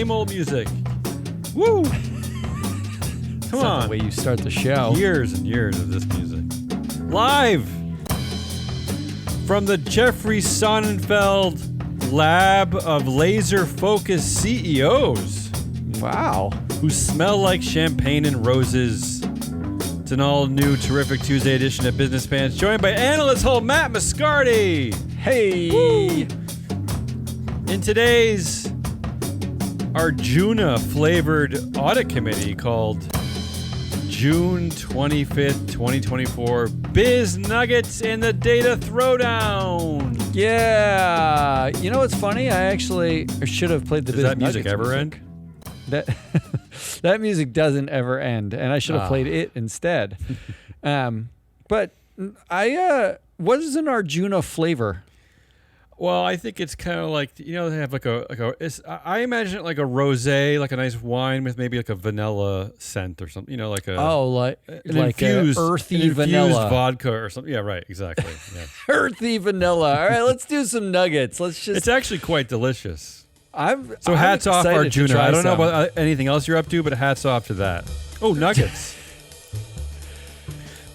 same old music. Woo! Come on. The way you start the show. Years and years of this music. Live from the Jeffrey Sonnenfeld Lab of Laser Focus CEOs. Wow. Who smell like champagne and roses. It's an all-new terrific Tuesday edition of Business Pants, joined by analyst whole Matt Moscardi. Hey! Woo! In today's Arjuna-flavored audit committee called June 25th, 2024, Biz Nuggets and the Data Throwdown. Yeah. You know what's funny? I should have played the Biz Does that Nuggets music ever end? That music doesn't ever end, and I should have played it instead. But what is an Arjuna flavor? Well, I think it's kind of like, they have I imagine it like a rosé, like a nice wine with maybe like a vanilla scent or something, like a like infused, earthy vanilla vodka or something. Yeah, right, exactly. Yeah. Earthy vanilla. All right, let's do some nuggets. It's actually quite delicious. I'm hats off, Arjuna. I don't know some. about anything else you're up to, but hats off to that. Oh, nuggets.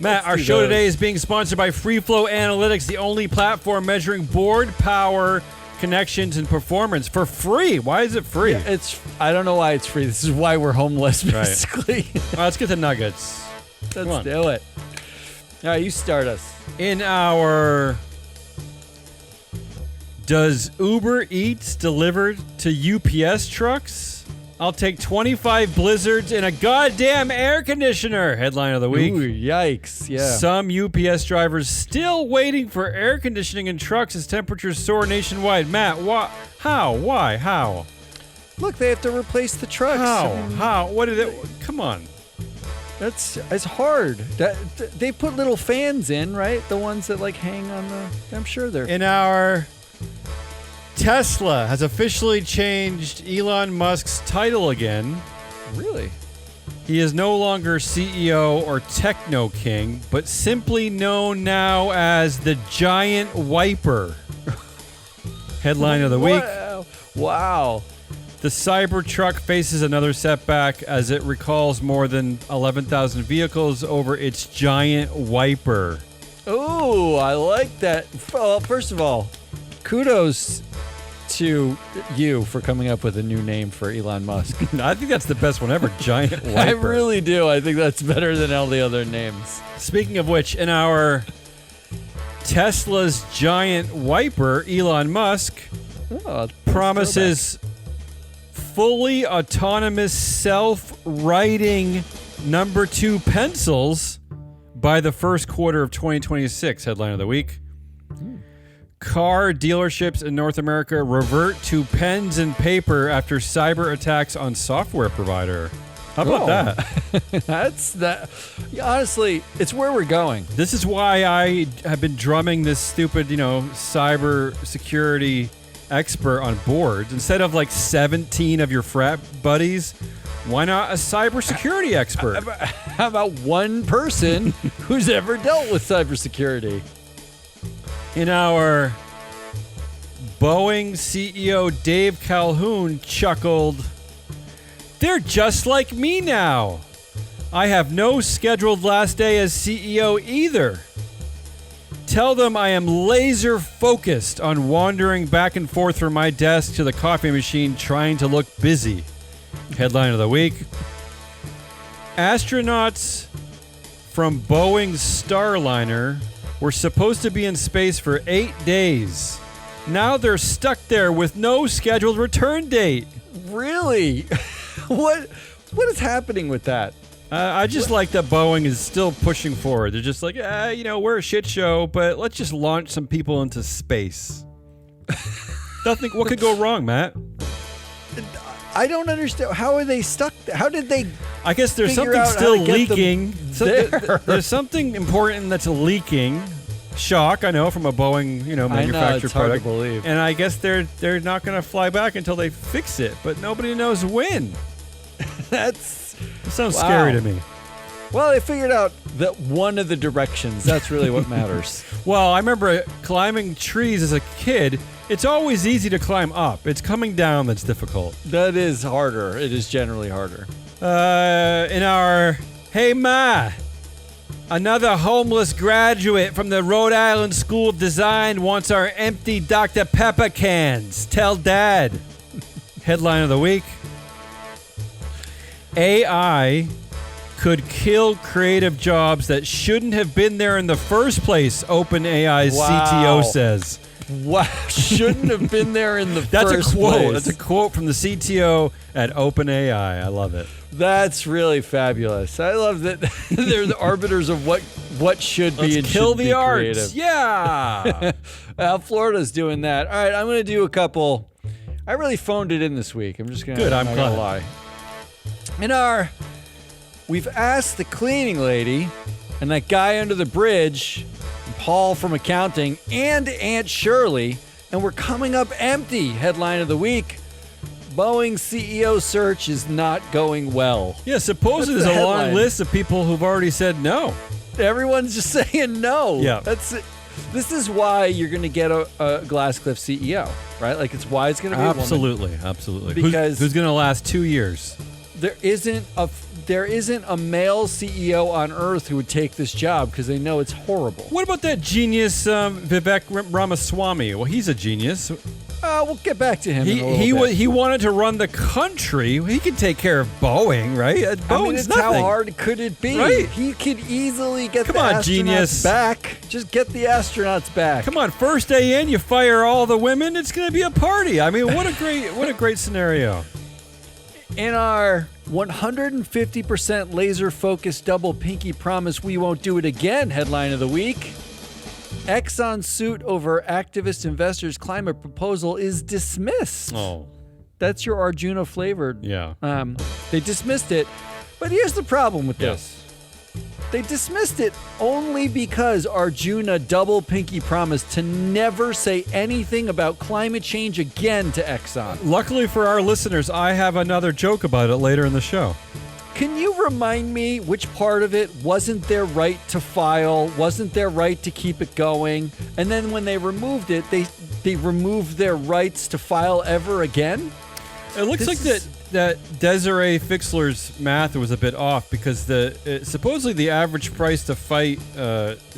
Matt, our show today is being sponsored by FreeFlow Analytics, the only platform measuring board power, connections, and performance for free. Why is it free? Yeah, I don't know why it's free. This is why we're homeless, basically. Right. Well, let's get the nuggets. Let's do it. All right, you start us. In our Does Uber Eats deliver to UPS trucks? I'll take 25 blizzards and a goddamn air conditioner. Headline of the week. Ooh, yikes. Yeah. Some UPS drivers still waiting for air conditioning in trucks as temperatures soar nationwide. Matt, how? Why? How? Look, they have to replace the trucks. How? What did it? Come on. It's hard. They put little fans in, right? The ones that hang on the. I'm sure they're. In our Tesla has officially changed Elon Musk's title again. Really? He is no longer CEO or Techno King, but simply known now as the Giant Wiper. Headline of the week. Wow. The Cybertruck faces another setback as it recalls more than 11,000 vehicles over its Giant Wiper. Oh, I like that. Well, first of all, kudos to you for coming up with a new name for Elon Musk. I think that's the best one ever, Giant Wiper. I really do. I think that's better than all the other names. Speaking of which, in our Tesla's Giant Wiper, Elon Musk promises fully autonomous self-writing number 2 pencils by the first quarter of 2026. Headline of the week. Car dealerships in North America revert to pens and paper after cyber attacks on software provider. How about that? That's that. Honestly, it's where we're going. This is why I have been drumming this stupid, cyber security expert on boards. Instead of 17 of your frat buddies, why not a cybersecurity expert? How about one person who's ever dealt with cybersecurity? In our Boeing CEO Dave Calhoun chuckled, "They're just like me now. I have no scheduled last day as CEO either. Tell them I am laser focused on wandering back and forth from my desk to the coffee machine trying to look busy." Headline of the week. Astronauts from Boeing's Starliner were supposed to be in space for 8 days. Now they're stuck there with no scheduled return date. Really? What is happening with that? I just like that Boeing is still pushing forward. They're just like, we're a shit show, but let's just launch some people into space. Nothing. What could go wrong, Matt? I don't understand. How are they stuck? How did they? I guess there's something still leaking. There's something important that's leaking. Shock, I know, from a Boeing, manufactured it's hard product. to believe. And I guess they're not going to fly back until they fix it, but nobody knows when. That sounds scary to me. Well, they figured out that one of the directions. That's really what matters. Well, I remember climbing trees as a kid. It's always easy to climb up. It's coming down that's difficult. That is harder. It is generally harder. In our Hey Ma, another homeless graduate from the Rhode Island School of Design wants our empty Dr. Pepper cans. Tell Dad. Headline of the week. AI could kill creative jobs that shouldn't have been there in the first place, OpenAI's CTO says. Wow, shouldn't have been there in the That's first a quote. place. That's a quote from the CTO at OpenAI. I love it. That's really fabulous. I love that they're the arbiters of what should be and kill shouldn't the be arts. creative. Yeah. Florida's doing that. All right, I'm going to do a couple. I really phoned it in this week. I'm just going to. Good, I'm not glad. gonna lie. We've asked the cleaning lady and that guy under the bridge, Paul from accounting, and Aunt Shirley, and we're coming up empty. Headline of the week. Boeing CEO search is not going well. Yeah, supposedly That's there's the a long headline. list of people who've already said no. Everyone's just saying no. Yeah. That's it. This is why you're going to get a Glasscliff CEO, right? Like, it's why it's going to be a woman. Absolutely. Because- who's going to last 2 years? There isn't a male CEO on earth who would take this job because they know it's horrible. What about that genius Vivek Ramaswamy? Well, he's a genius. We'll get back to him in a little bit. He wanted to run the country. He could take care of Boeing, right? Boeing's I mean, it's nothing. how hard could it be? Right? He could easily get Come the on, astronauts genius. back. Just get the astronauts back. Come on, first day in, you fire all the women. It's going to be a party. I mean, what a great scenario. In our 150% laser-focused double pinky promise we won't do it again headline of the week, Exxon suit over activist investors' climate proposal is dismissed. Oh, That's your Arjuna flavored. yeah. They dismissed it, but here's the problem with Yeah. this. They dismissed it only because Arjuna double pinky promised to never say anything about climate change again to Exxon. Luckily for our listeners, I have another joke about it later in the show. Can you remind me which part of it wasn't their right to file, wasn't their right to keep it going, and then when they removed it, they removed their rights to file ever again? It looks like that Desiree Fixler's math was a bit off because supposedly the average price to fight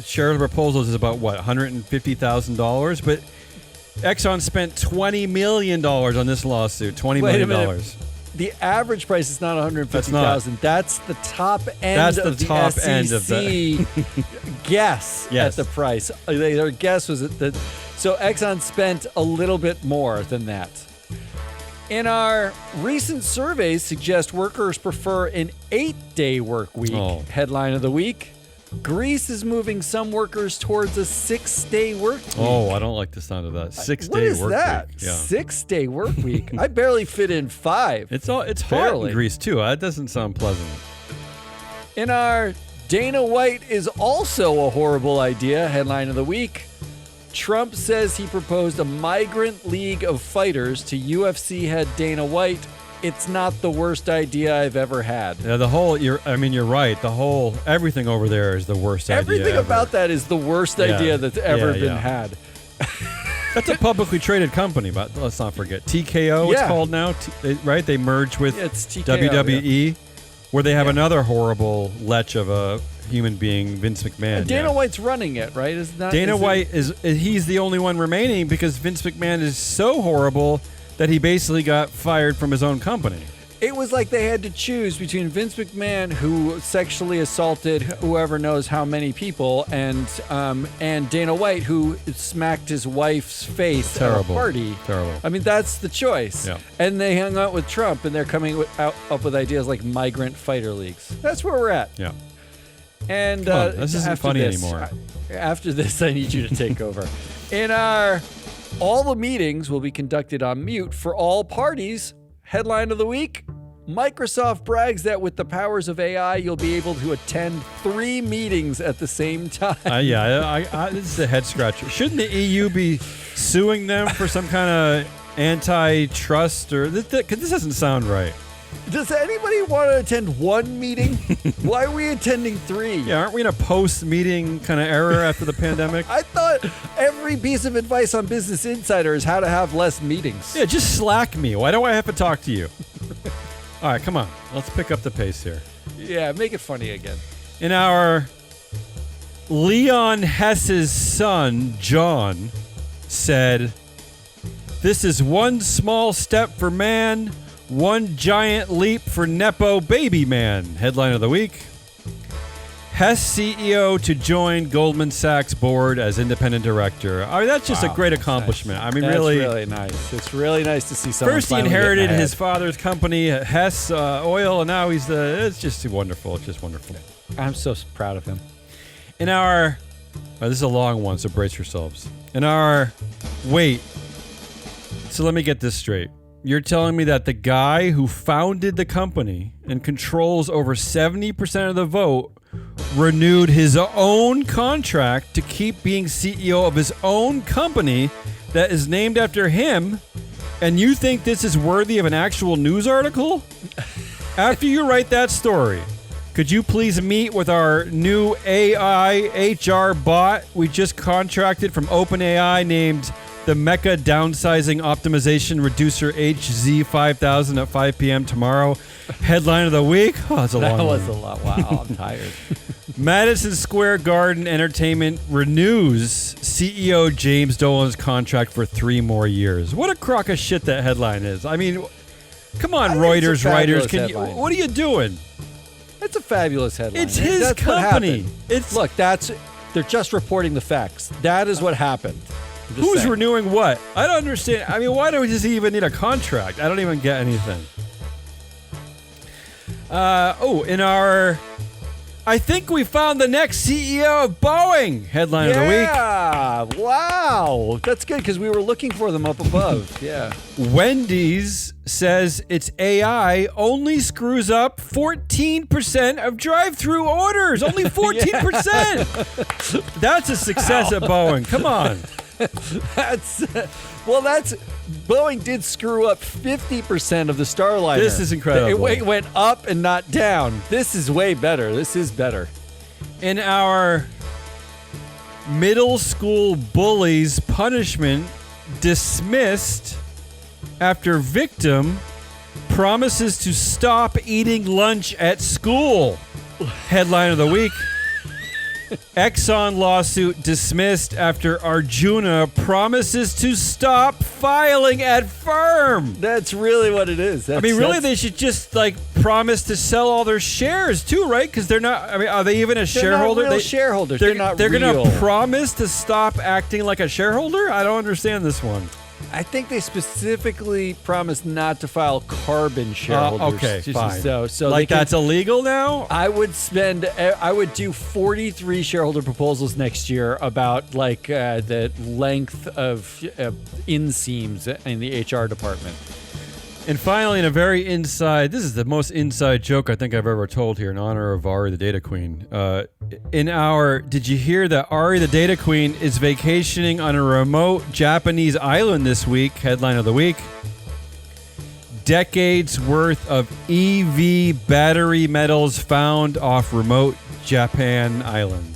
charitable proposals is about what, $150,000, but Exxon spent $20 million on this lawsuit. $20 Wait a million. minute. The average price is not $150,000. That's the top end That's the of the top SEC end of the guess Yes. at the price. Their guess was that so Exxon spent a little bit more than that. In our recent surveys suggest workers prefer an 8-day work week. Oh. Headline of the week. Greece is moving some workers towards a 6-day work week. Oh, I don't like the sound of that. 6-day What is work that? week. Yeah. 6-day work week. I barely fit in 5. It's hot Barely. in Greece too. That doesn't sound pleasant. In our Dana White is also a horrible idea headline of the week. Trump says he proposed a migrant league of fighters to UFC head Dana White. It's not the worst idea I've ever had. Yeah, you're right. Everything over there is the worst idea Everything ever. about that is the worst Yeah. idea that's ever Yeah, been yeah. had. That's a publicly traded company, but let's not forget. TKO it's Yeah. called now, right? They merged with It's TKO, WWE, where they have Yeah. another horrible lech of a human being, Vince McMahon. And Dana yeah. White's running it, right? Is not Dana is it- White he's the only one remaining because Vince McMahon is so horrible that he basically got fired from his own company. It was like they had to choose between Vince McMahon, who sexually assaulted whoever knows how many people, and Dana White, who smacked his wife's face at a Terrible. party. Terrible. I mean, that's the choice. Yeah. And they hung out with Trump, and they're coming up with ideas like migrant fighter leagues. That's where we're at. Yeah. And Come on, this isn't after funny this- anymore. After this, I need you to take over. All the meetings will be conducted on mute for all parties. Headline of the week. Microsoft brags that with the powers of AI, you'll be able to attend 3 meetings at the same time. This is a head scratcher. Shouldn't the EU be suing them for some kind of antitrust or this doesn't sound right? Does anybody want to attend one meeting? Why are we attending 3? Yeah, aren't we in a post-meeting kind of era after the pandemic? I thought every piece of advice on Business Insider is how to have less meetings. Yeah, just slack me. Why do I have to talk to you? All right, come on. Let's pick up the pace here. Yeah, make it funny again. In our Leon Hess's son, John, said, "This is one small step for man, one giant leap for Nepo baby man." Headline of the week. Hess CEO to join Goldman Sachs board as independent director. I mean, that's just a great accomplishment. Nice. I mean, that's really nice. It's really nice to see someone. First, he inherited his father's company, Hess Oil, and now he's it's just wonderful. It's just wonderful. I'm so proud of him. In our, this is a long one, so brace yourselves. In our, wait. So let me get this straight. You're telling me that the guy who founded the company and controls over 70% of the vote renewed his own contract to keep being CEO of his own company that is named after him, and you think this is worthy of an actual news article? After you write that story, could you please meet with our new AI HR bot we just contracted from OpenAI named the Mecha Downsizing Optimization Reducer HZ5000 at 5 p.m. tomorrow? Headline of the week? Oh, that's a long one. That was a lot. Wow, I'm tired. Madison Square Garden Entertainment renews CEO James Dolan's contract for 3 more years. What a crock of shit that headline is. I mean, come on, Reuters writers. What are you doing? It's a fabulous headline. It's his company. Look, they're just reporting the facts. That is what happened. Who's renewing what? I don't understand. I mean, why do we just even need a contract? I don't even get anything. In our, I think we found the next CEO of Boeing. Headline of the week. Yeah, wow. That's good because we were looking for them up above. Yeah. Wendy's says its AI only screws up 14% of drive-through orders. Only 14%. That's a success at Boeing. Come on. Boeing did screw up 50% of the Starliner. This is incredible. It went up and not down. This is way better. This is better. In our middle school bullies punishment dismissed after victim promises to stop eating lunch at school. Headline of the week. Exxon lawsuit dismissed after Arjuna promises to stop filing at firm. That's really what it is. Really, they should just promise to sell all their shares too, right? Because they're not. I mean, are they even a shareholder? Not real shareholders. They're not. They're going to promise to stop acting like a shareholder. I don't understand this one. I think they specifically promised not to file carbon shareholders. Okay, fine. So that's illegal now? I would do 43 shareholder proposals next year about the length of inseams in the HR department. And finally, in a very this is the most inside joke I think I've ever told here in honor of Ari the Data Queen. Did you hear that Ari the Data Queen is vacationing on a remote Japanese island this week? Headline of the week. Decades worth of EV battery metals found off remote Japan island.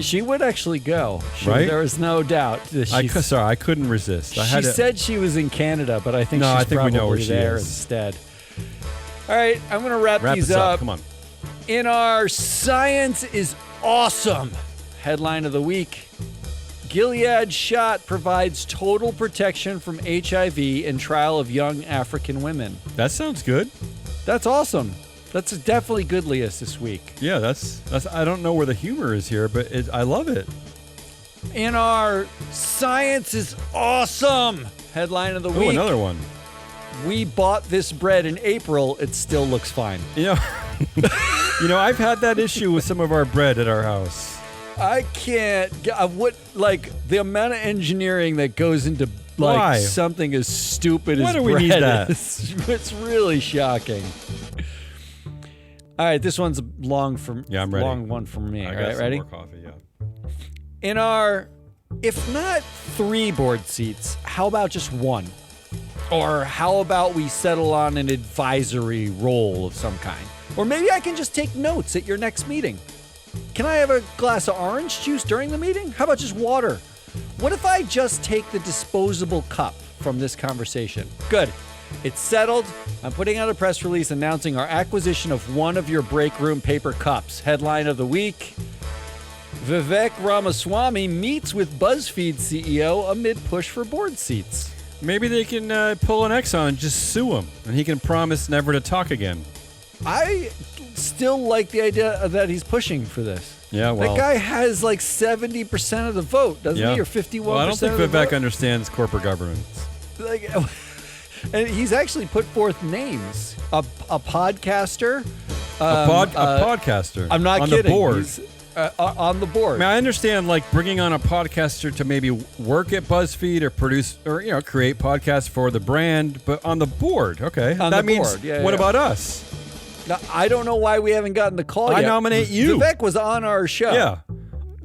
She would actually go. Right? There was no doubt. I couldn't resist. She said she was in Canada, but I think she's probably we know where she there is. instead. All right, I'm going to wrap these up. Come on. In our Science is Awesome headline of the week, Gilead shot provides total protection from HIV in trial of young African women. That sounds good. That's awesome. That's definitely goodliest this week. Yeah, that's. I don't know where the humor is here, but I love it. In our Science is Awesome headline of the week. Another one. We bought this bread in April. It still looks fine. I've had that issue with some of our bread at our house. I can't. The amount of engineering that goes into something as stupid as bread. Why do we need that? It's really shocking. All right, this one's long from. Yeah, I'm ready. Long one from me. I All got right, some ready? more coffee. Yeah. In our, if not 3 board seats, how about just 1? Or how about we settle on an advisory role of some kind? Or maybe I can just take notes at your next meeting. Can I have a glass of orange juice during the meeting? How about just water? What if I just take the disposable cup from this conversation? Good. It's settled. I'm putting out a press release announcing our acquisition of one of your break room paper cups. Headline of the week: Vivek Ramaswamy meets with BuzzFeed CEO amid push for board seats. Maybe they can pull an Exxon and just sue him, and he can promise never to talk again. I still like the idea that he's pushing for this. Yeah, well, that guy has like 70% of the vote, doesn't he? Or 51%. Well, I don't think Vivek understands corporate governance. Like, and he's actually put forth names. A podcaster. A podcaster. I'm not on kidding. The board. He's, on the board. I mean, I understand like bringing on a podcaster to maybe work at BuzzFeed or produce or create podcasts for the brand, but on the board, okay. On that the means board. Yeah, what yeah. about us? Now, I don't know why we haven't gotten the call I yet. nominate you. Vivek was on our show. Yeah.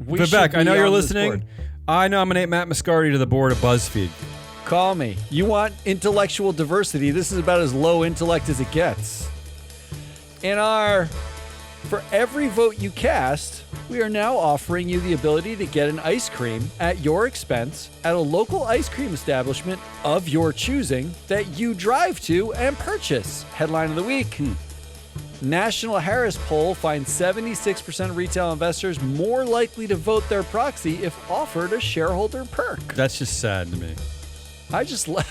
We should Vivek, I know be you're on this listening. board. I nominate Matt Moscardi to the board of BuzzFeed. Call me. You want intellectual diversity? This is about as low intellect as it gets. For every vote you cast, we are now offering you the ability to get an ice cream at your expense at a local ice cream establishment of your choosing that you drive to and purchase. Headline of the week. National Harris poll finds 76% of retail investors more likely to vote their proxy if offered a shareholder perk. That's just sad to me. I just what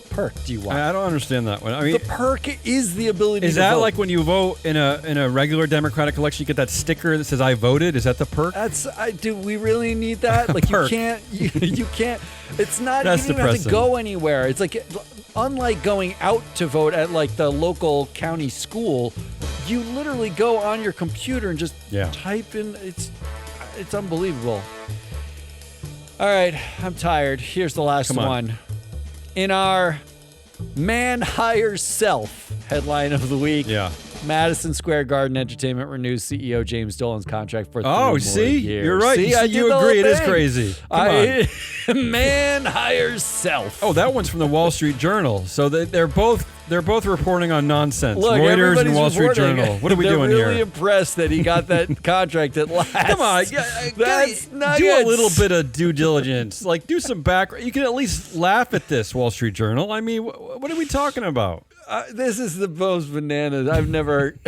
perk do you want? I don't understand that one. I mean, the perk is the ability is to that vote. like when you vote in a regular Democratic election, you get that sticker that says "I voted"? Is that the perk? Do we really need that? Like you can't. It's not. That's you don't even have to depressing. go anywhere. It's like, unlike going out to vote at like the local county school, you literally go on your computer and just type in. It's unbelievable. All right, I'm tired. Here's the last one. In our man hires self headline of the week. Yeah. Madison Square Garden Entertainment renews CEO James Dolan's contract for 3 more see? years. You're right. See, You agree. It is crazy. Come on. Man hires self. Oh, that one's from the Wall Street Journal. So they're both reporting on nonsense. Look, Reuters everybody's and Wall Street reporting. Journal. What are we doing They're here? really impressed that he got that contract at last. Come on, That's do nuggets. a little bit of due diligence. Like, do some background. You can at least laugh at this, Wall Street Journal. I mean, what are we talking about? This is the most bananas I've never.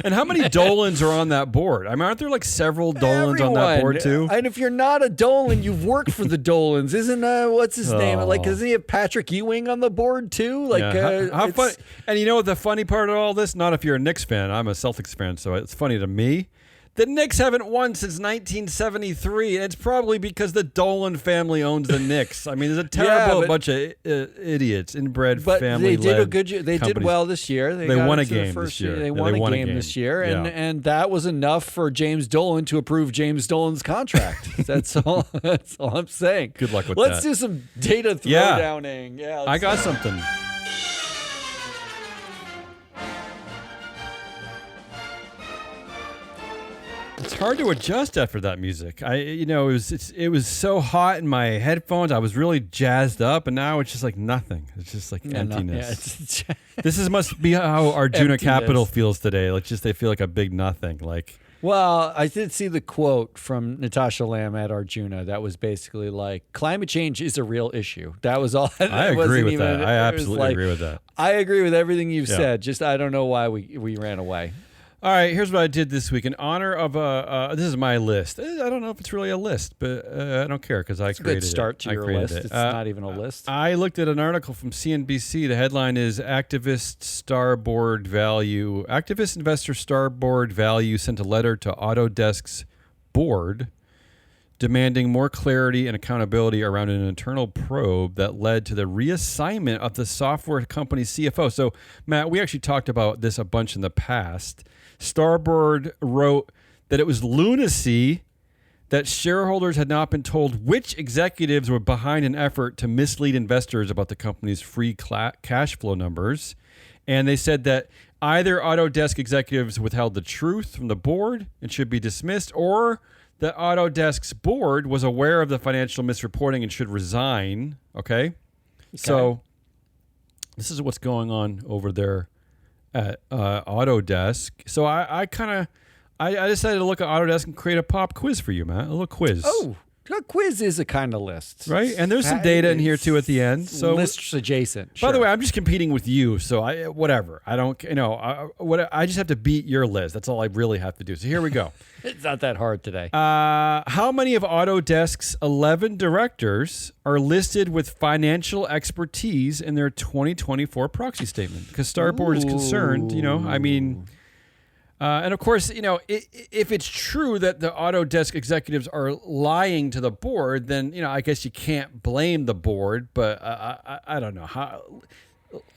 And how many Dolans are on that board? I mean, aren't there like several Dolans on that board too? And if you're not a Dolan, you've worked for the Dolans. Isn't what's his name? Like, doesn't he have Patrick Ewing on the board too? Like, how funny? And you know what the funny part of all this? Not if you're a Knicks fan. I'm a Celtics fan, so it's funny to me. The Knicks haven't won since 1973, and it's probably because the Dolan family owns the Knicks. I mean, there's a terrible bunch of idiots, inbred family. But they did a good. They did well this year. They won a game this year. They won a game this year, and that was enough for James Dolan to approve James Dolan's contract. That's all. That's all I'm saying. Good luck with that. Let's do some data throwdowning. Yeah, I got something. It's hard to adjust after that music. It was so hot in my headphones. I was really jazzed up, and now it's just like nothing. It's just like emptiness. Must be how Arjuna Capital feels today. Like they feel like a big nothing. Like, well, I did see the quote from Natasha Lamb at Arjuna that was basically like, climate change is a real issue. That was all. I agree with that. I absolutely agree with that. I agree with everything you've said. Just I don't know why we ran away. All right, here's what I did this week. In honor of this is my list. I don't know if it's really a list, but I don't care because I created it. It's a good start to your list. It's not even a list. I looked at an article from CNBC. The headline is Activist Investor Starboard Value sent a letter to Autodesk's board demanding more clarity and accountability around an internal probe that led to the reassignment of the software company's CFO. So, Matt, we actually talked about this a bunch in the past. Starboard wrote that it was lunacy that shareholders had not been told which executives were behind an effort to mislead investors about the company's free cash flow numbers. And they said that either Autodesk executives withheld the truth from the board and should be dismissed, or that Autodesk's board was aware of the financial misreporting and should resign. Okay. So this is what's going on over there at Autodesk. So I decided to look at Autodesk and create a pop quiz for you, Matt. A little quiz. Oh, a quiz is a kind of list. Right? And there's some data in here, too, at the end. So lists adjacent. By the way, I'm just competing with you, so whatever. I don't, I just have to beat your list. That's all I really have to do. So here we go. It's not that hard today. How many of Autodesk's 11 directors are listed with financial expertise in their 2024 proxy statement? Because Starboard is concerned, and of course, if it's true that the Autodesk executives are lying to the board, then, I guess you can't blame the board, but I don't know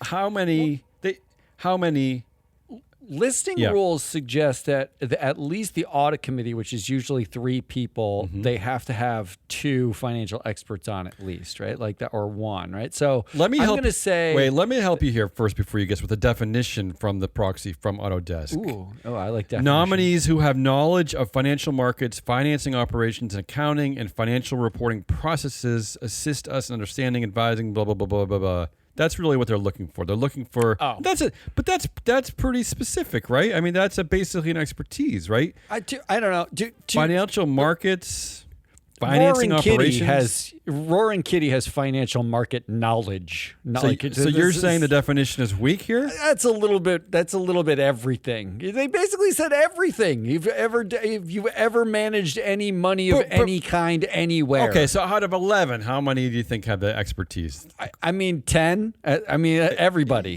how many listing rules suggest that at least the audit committee, which is usually 3 people, they have to have 2 financial experts on at least, right? Like that, or 1, right? So let me help you here first before you guess with the definition from the proxy from Autodesk. Ooh, I like definition. Nominees who have knowledge of financial markets, financing operations, and accounting and financial reporting processes assist us in understanding, advising, blah, blah, blah, blah, blah, blah. That's really what they're looking for. They're looking for that's it. But that's pretty specific, right? I mean, that's basically an expertise, right? I don't know. Financial markets, financing operations. Roaring Kitty has financial market knowledge. So you're saying the definition is weak here? That's a little bit everything. They basically said everything. If you've ever managed any money of any kind anywhere. Okay, so out of 11, how many do you think have the expertise? I mean 10. I mean everybody.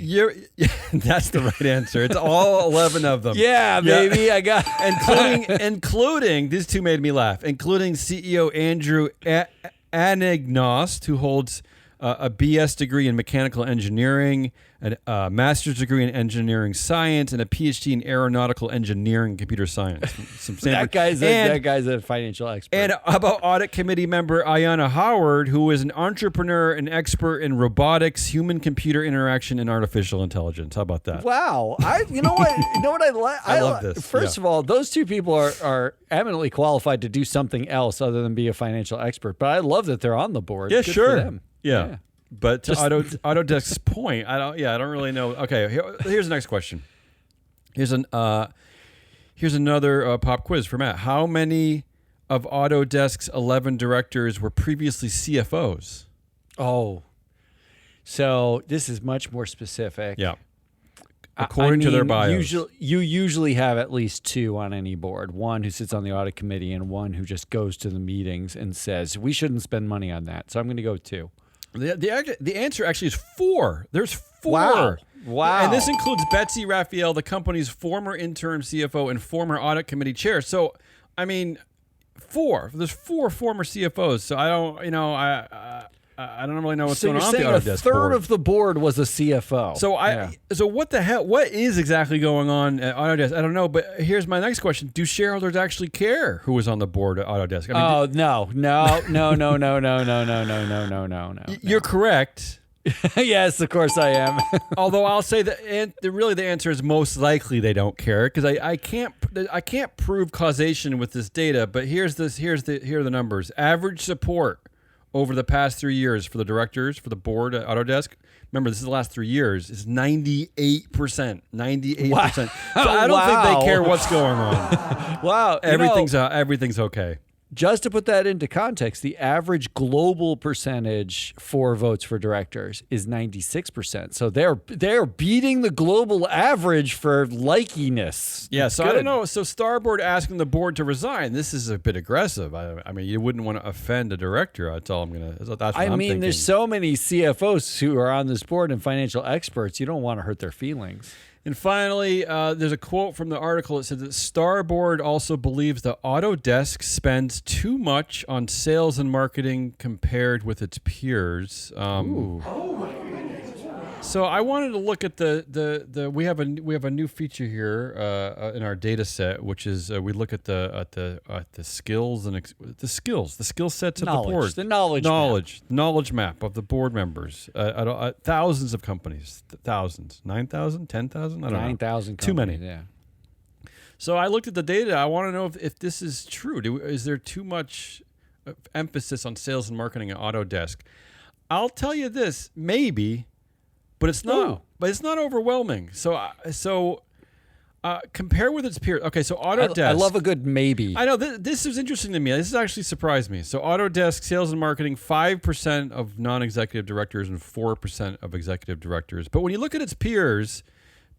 That's the right answer. It's all 11 of them. Yeah, baby. I got including these two made me laugh. Including CEO Andrew Anagnost, who holds a BS degree in mechanical engineering, a master's degree in engineering science, and a PhD in aeronautical engineering and computer science. That guy's a financial expert. And about audit committee member Ayanna Howard, who is an entrepreneur and expert in robotics, human-computer interaction, and artificial intelligence. How about that? Wow. You know what I like? I love this. First of all, those 2 people are eminently qualified to do something else other than be a financial expert. But I love that they're on the board. Yeah, Good sure. for them. Yeah. But to Autodesk's point, I don't really know. Okay, here's the next question. Here's another pop quiz for Matt. How many of Autodesk's 11 directors were previously CFOs? Oh, so this is much more specific. Yeah. According to their bios. You usually have at least 2 on any board. 1 who sits on the audit committee and 1 who just goes to the meetings and says, we shouldn't spend money on that. So I'm going to go 2. The answer actually is 4. There's 4. Wow. And this includes Betsy Raphael, the company's former interim CFO and former audit committee chair. So, I mean, 4. There's 4 former CFOs. So I don't, I don't really know what's going on with the Autodesk board. So you're saying a third of the board was a CFO. So what the hell? What is exactly going on at Autodesk? I don't know. But here's my next question: do shareholders actually care who was on the board at Autodesk? No. You're correct. Yes, of course I am. Although I'll say that really the answer is most likely they don't care because I can't prove causation with this data. But here are the numbers: average support over the past 3 years for the directors, for the board at Autodesk. Remember, this is the last 3 years. Is 98%. 98%. Wow. So I don't think they care what's going on. Wow. Everything's okay. Just to put that into context, the average global percentage for votes for directors is 96%. So they're beating the global average for likiness. Yeah, so I don't know. So Starboard asking the board to resign, this is a bit aggressive. I mean, you wouldn't want to offend a director. That's all I'm going to. That's what I'm thinking. There's so many CFOs who are on this board and financial experts. You don't want to hurt their feelings. And finally, there's a quote from the article that says that Starboard also believes that Autodesk spends too much on sales and marketing compared with its peers. Oh my goodness! So I wanted to look at the we have a new feature here in our data set, which is we look at the skills and the skill sets of the board, the knowledge map of the board members at thousands of companies, 9,000, 10,000, I don't know, 9,000, too many. Yeah. So I looked at the data. I want to know if this is true. Is there too much emphasis on sales and marketing at Autodesk? I'll tell you this, maybe, but it's not. Ooh. But it's not overwhelming. So compare with its peers. Okay, so Autodesk. I love a good maybe. I know this is interesting to me. This has actually surprised me. So Autodesk sales and marketing, 5% of non-executive directors and 4% of executive directors. But when you look at its peers,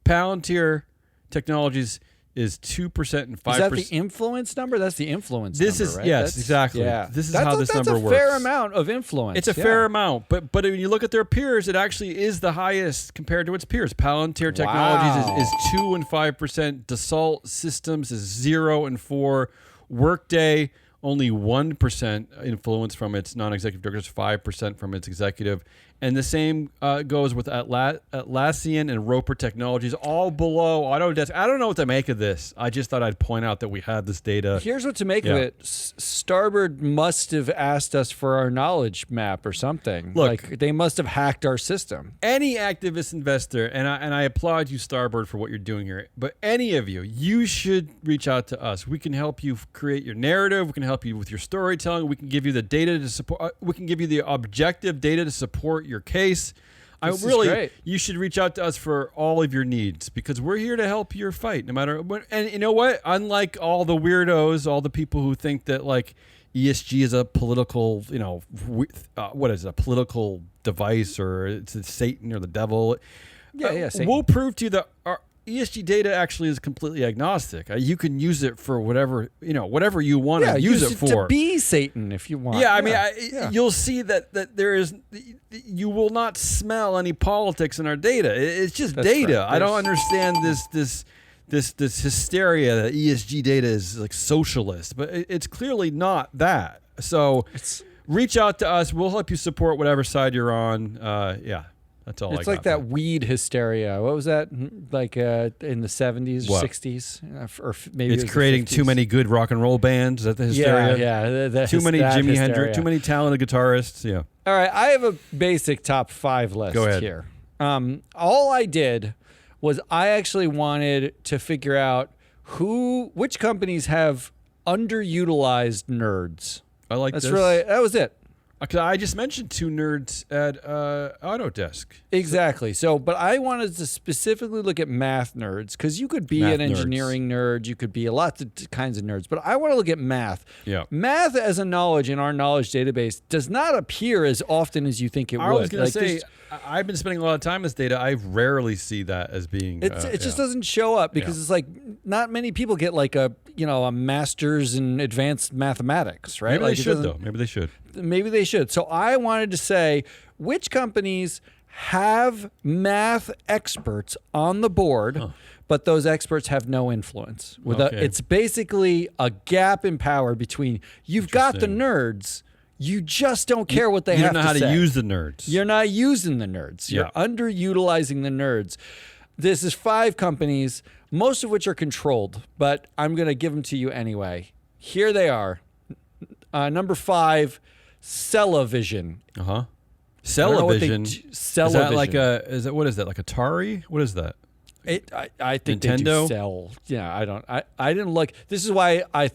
Palantir Technologies is 2% and 5%. Is that the influence number? That's the influence This number, is right? yes, exactly. Yeah. This is how this number works. That's a fair amount of influence. It's a fair amount, but when you look at their peers, it actually is the highest compared to its peers. Palantir Technologies is 2 and 5%. Dassault Systems is 0 and 4. Workday only 1% influence from its non-executive directors, 5% from its executive. And the same goes with Atlassian and Roper Technologies, all below Autodesk. I don't know what to make of this. I just thought I'd point out that we had this data. Here's what to make of it. Starboard must have asked us for our knowledge map or something. Look, like they must have hacked our system. Any activist investor, and I applaud you, Starboard, for what you're doing here, but any of you, you should reach out to us. We can help you create your narrative. We can help you with your storytelling. We can give you the data to support. We can give you the objective data to support your case. You should reach out to us for all of your needs because we're here to help your fight no matter what. And you know what? Unlike all the weirdos, all the people who think that like ESG is a political, what is it, a political device or it's Satan or the devil. Satan. We'll prove to you that our ESG data actually is completely agnostic. You can use it for whatever you want to use it for. To be Satan if you want. Yeah, I mean, you'll see that there is, you will not smell any politics in our data. It's just data. Right. I don't understand this hysteria that ESG data is like socialist, but it's clearly not that. So reach out to us. We'll help you support whatever side you're on. That's all. It's like that weed hysteria. What was that like in the 70s or 60s? Or maybe it's creating too many good rock and roll bands. Is that the hysteria? Yeah. Too many Jimi Hendrix, too many talented guitarists. Yeah. All right, I have a basic top 5 list Go ahead. here. All I did was I actually wanted to figure out which companies have underutilized nerds. I like this. That was it. I just mentioned 2 nerds at Autodesk. Exactly. But I wanted to specifically look at math nerds because you could be an engineering nerd. You could be lots of kinds of nerds. But I want to look at math. Yeah. Math as a knowledge in our knowledge database does not appear as often as you think it would. I was going to say, I've been spending a lot of time in this data. I rarely see that as being... It just doesn't show up because it's like not many people get like a master's in advanced mathematics, right? Maybe they should, though. Maybe they should. So I wanted to say which companies have math experts on the board, but those experts have no influence. It's basically a gap in power between you've got the nerds, you just don't care what they have to say. You don't know how to use the nerds. You're not using the nerds. You're underutilizing the nerds. This is 5 companies, most of which are controlled, but I'm going to give them to you anyway. Here they are. Number 5, Cellavision. Cellavision. Cellavision. Is that like what is that? Like Atari? What is that? I think Nintendo? They do sell. Yeah, I didn't look. This is why I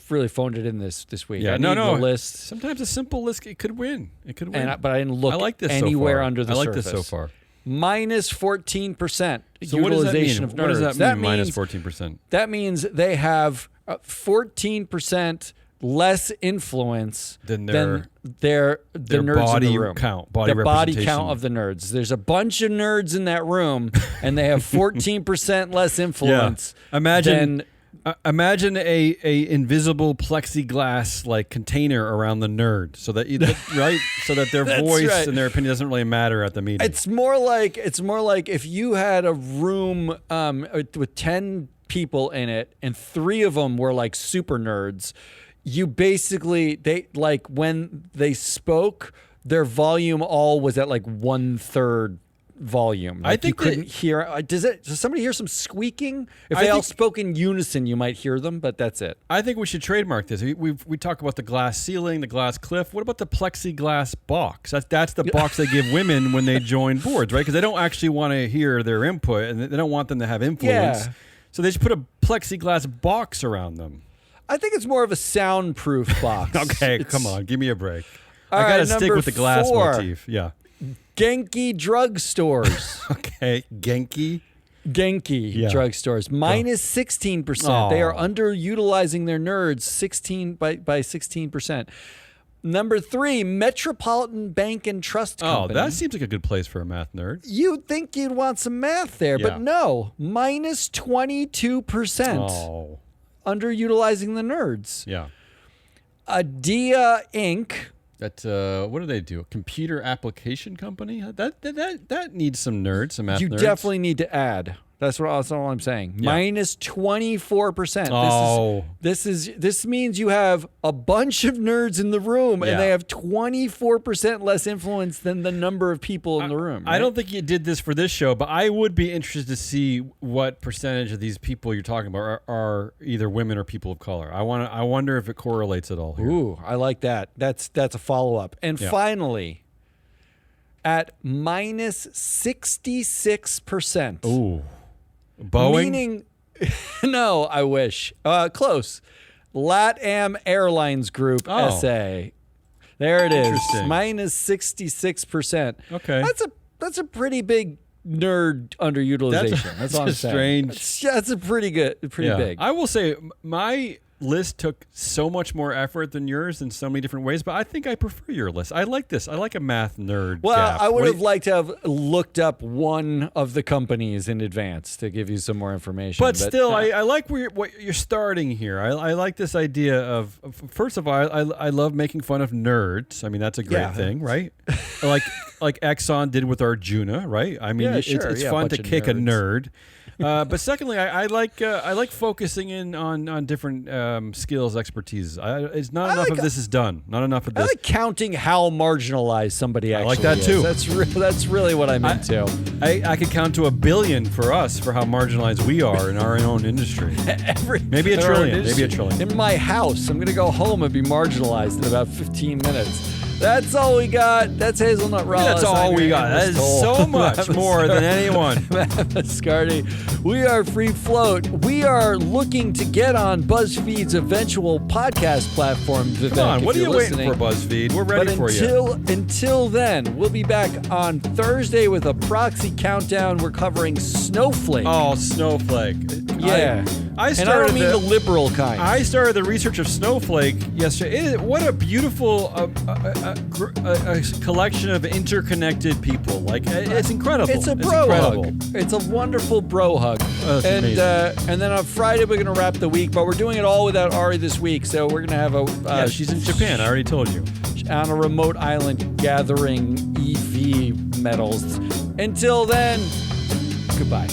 really phoned it in this week. Yeah, I need the list. Sometimes a simple list it could win. But I didn't look anywhere under the surface. I like this so far. Minus 14% so utilization of nerds. What does that mean? Minus 14%. That means they have 14% less influence than the nerds body in the room. Count, the body count of the nerds. There's a bunch of nerds in that room, and they have 14% less influence. Imagine a invisible plexiglass like container around the nerd, so that so that their voice and their opinion doesn't really matter at the meeting. It's more like if you had a room with 10 people in it, and 3 of them were like super nerds. You basically when they spoke, their volume all was at like 1/3 volume. I think you couldn't hear. Does somebody hear some squeaking? If they all spoke in unison, you might hear them, but that's it. I think we should trademark this. We talk about the glass ceiling, the glass cliff. What about the plexiglass box? That's the box they give women when they join boards, right? Because they don't actually want to hear their input, and they don't want them to have influence. Yeah. So they just put a plexiglass box around them. I think it's more of a soundproof box. Okay, come on, give me a break. All I gotta right, stick number with the glass 4. motif. Yeah. Genki drugstores. Okay, Genki. Genki Yeah. drugstores. Minus 16%. They are Aw. underutilizing their nerds 16%. Number 3, Metropolitan Bank and Trust Company. Oh, that seems like a good place for a math nerd. You'd think you'd want some math there, Yeah. but no. Minus 22%. Oh, Underutilizing the nerds. yeah. Adia Inc. That what do they do? A computer application company? That needs some nerds, some math You nerds. definitely need to add. That's all I'm saying. Yeah. Minus 24%. Oh. This means you have a bunch of nerds in the room, Yeah. and they have 24% less influence than the number of people in the room. I right? don't think you did this for this show, but I would be interested to see what percentage of these people you're talking about are either women or people of color. I wonder if it correlates at all here. Ooh, I like that. That's a follow up. And Yeah. finally, at minus 66%. Ooh. Boeing? Meaning, no, I wish. Close. LatAm Airlines Group Oh. SA. There it is. Interesting. Minus 66%. Okay. That's a pretty big nerd underutilization. That's all I'm a saying. strange- That's a pretty big. I will say my list took so much more effort than yours in so many different ways, but I think I prefer your list. I like this. I like a math nerd. Well, gap. I would What have do liked to have looked up one of the companies in advance to give you some more information. But still, I like what you're starting here. I like this idea of first of all, I love making fun of nerds. I mean, that's a great Yeah. thing, right? like Exxon did with Arjuna, right? I mean, Yeah, it's sure. Yeah, a fun to bunch of kick a nerds. nerd. But secondly, I like focusing in on different skills, expertise. It's not enough of this is done. Not enough of I this. like counting how marginalized somebody actually like that is. too. That's really what I'm into. I could count to 1 billion for us for how marginalized we are in our own industry. Maybe a trillion. Maybe a trillion. In my house, I'm going to go home and be marginalized in about 15 minutes. That's all we got. That's Hazelnut Rollins. That's all I'm we your got. That is Amos so Toll. much more than anyone. Mascardi. We are Free Float. We are looking to get on BuzzFeed's eventual podcast platform. Vivek, Come on, if what are you're you waiting listening. for, BuzzFeed? We're ready But for you. until then, we'll be back on Thursday with a proxy countdown. We're covering Snowflake. Oh, Snowflake. yeah. I and I started don't mean the liberal kind. I started the research of Snowflake yesterday. What a beautiful a collection of interconnected people. Like, it's incredible. It's a bro incredible. hug. It's a wonderful bro hug. that's and amazing. and then on Friday we're gonna wrap the week, but we're doing it all without Ari this week. So we're gonna have a Yeah, she's in Japan. I already told you. on a remote island gathering EV metals. Until then, goodbye.